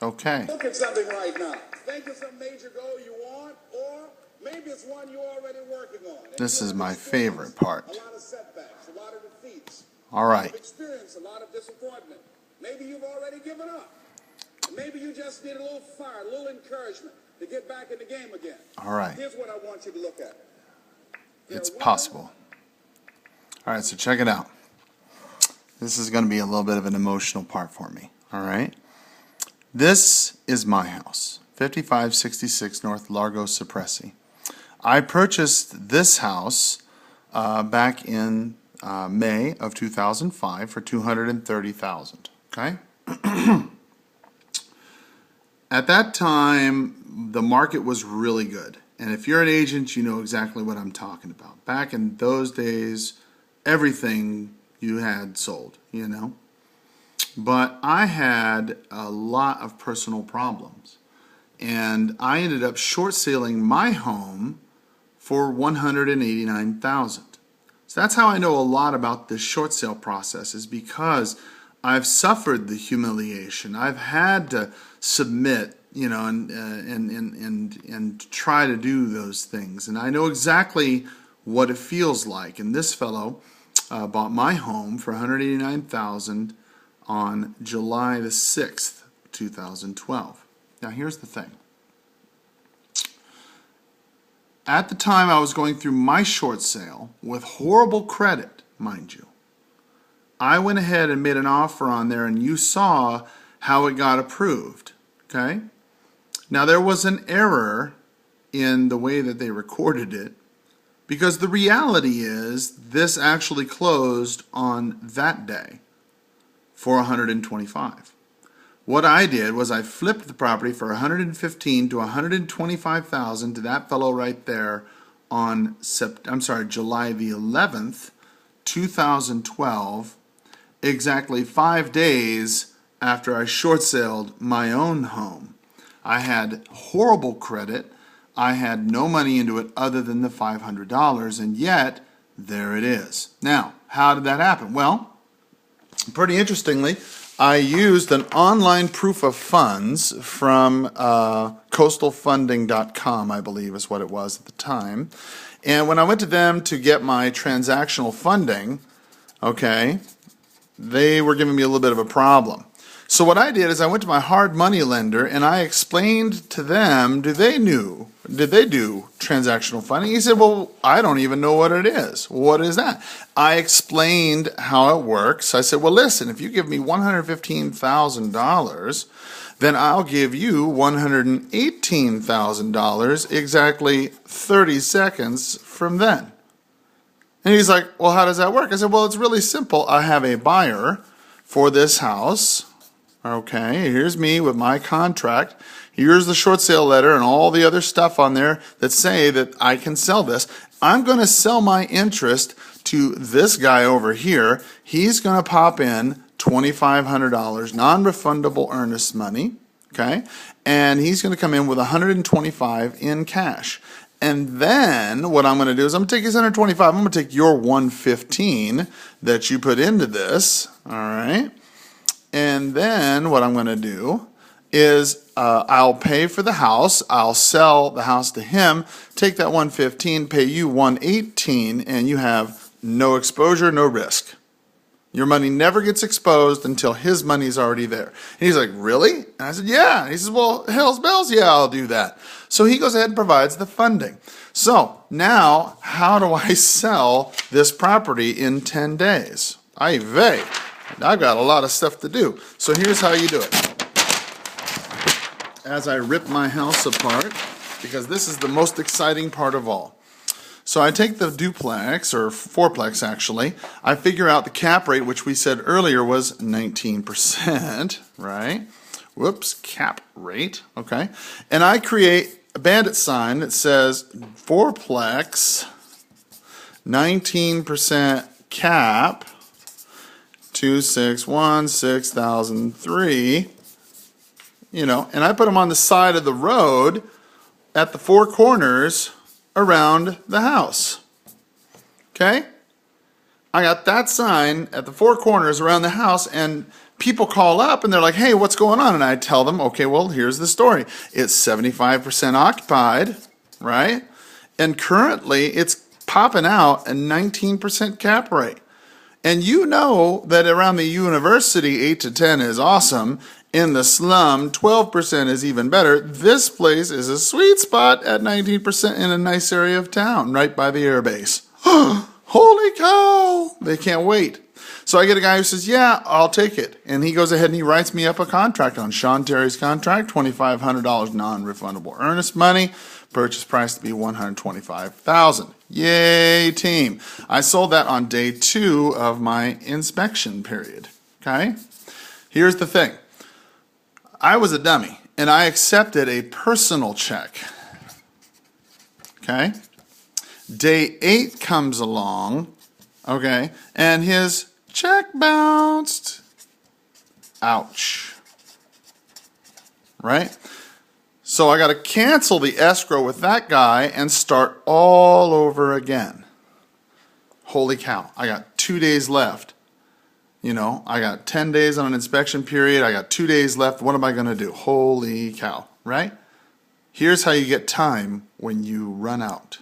Okay. Look at something right now. Think of some major goal you want, or maybe it's one you're already working on. This is my favorite part. A lot of setbacks, a lot of defeats. All right. You've experienced a lot of disappointment. Maybe you've already given up. Maybe you just need a little fire, a little encouragement to get back in the game again. All right. Here's what I want you to look at. It's possible. All right, so check it out. This is going to be a little bit of an emotional part for me. All right. This is my house, 5566 North Largo Cipressi. I purchased this house back in May of 2005 for $230,000. Okay. At that time, the market was really good. And if you're an agent, you know exactly what I'm talking about. Back in those days, everything you had sold, you know. But I had a lot of personal problems. And I ended up short selling my home for $189,000. So that's how I know a lot about this short sale process, is because I've suffered the humiliation. I've had to submit, you know, and try to do those things. And I know exactly what it feels like. And this fellow bought my home for $189,000 on July the 6th, 2012. Now here's the thing. At the time I was going through my short sale with horrible credit, mind you, I went ahead and made an offer on there, and you saw how it got approved. Okay? Now there was an error in the way that they recorded it, because the reality is this actually closed on that day for $125,000. What I did was I flipped the property for $115,000 to $125,000 to that fellow right there on July the 11th, 2012, exactly 5 days after I short saled my own home. I had horrible credit. I had no money into it other than the $500, and yet there it is. Now, how did that happen? Well, pretty interestingly, I used an online proof of funds from coastalfunding.com, I believe is what it was at the time. And when I went to them to get my transactional funding, okay, they were giving me a little bit of a problem. So what I did is I went to my hard money lender and I explained to them, did they do transactional funding? He said, well, I don't even know what it is. What is that? I explained how it works. I said, well, listen, if you give me $115,000, then I'll give you $118,000 exactly 30 seconds from then. And he's like, well, how does that work? I said, well, it's really simple. I have a buyer for this house. Okay, here's me with my contract. Here's the short sale letter and all the other stuff on there that say that I can sell this. I'm going to sell my interest to this guy over here. He's going to pop in $2,500 non-refundable earnest money, okay? And he's going to come in with $125 in cash. And then what I'm going to do is I'm going to take his $125. I'm going to take your $115 that you put into this, all right? And then what I'm going to do is I'll pay for the house. I'll sell the house to him, take that $115, pay you $118, and you have no exposure, no risk. Your money never gets exposed until his money's already there. And he's like, really? And I said, yeah. And he says, well, hell's bells, yeah, I'll do that. So he goes ahead and provides the funding. So now, how do I sell this property in 10 days? Ay vey. I've got a lot of stuff to do. So here's how you do it. As I rip my house apart, because this is the most exciting part of all. So I take the duplex, or fourplex actually, I figure out the cap rate, which we said earlier was 19%, right? Whoops, cap rate, okay. And I create a bandit sign that says fourplex, 19% cap, 2616003, you know, and I put them on the side of the road at the four corners around the house. Okay? I got that sign at the four corners around the house, and people call up and they're like, hey, what's going on? And I tell them, okay, well, here's the story. It's 75% occupied, right? And currently it's popping out a 19% cap rate. And you know that around the university, 8 to 10 is awesome. In the slum, 12% is even better. This place is a sweet spot at 19% in a nice area of town, right by the air base. Holy cow! They can't wait. So I get a guy who says, yeah, I'll take it. And he goes ahead and he writes me up a contract on Sean Terry's contract, $2,500 non-refundable earnest money, purchase price to be $125,000. Yay, team. I sold that on day 2 of my inspection period. Okay? Here's the thing. I was a dummy, and I accepted a personal check. Okay? Day 8 comes along, okay, and his check bounced. Ouch. Right? So I got to cancel the escrow with that guy and start all over again. Holy cow. I got 2 days left. You know, I got 10 days on an inspection period. I got 2 days left. What am I going to do? Holy cow, right? Here's how you get time when you run out.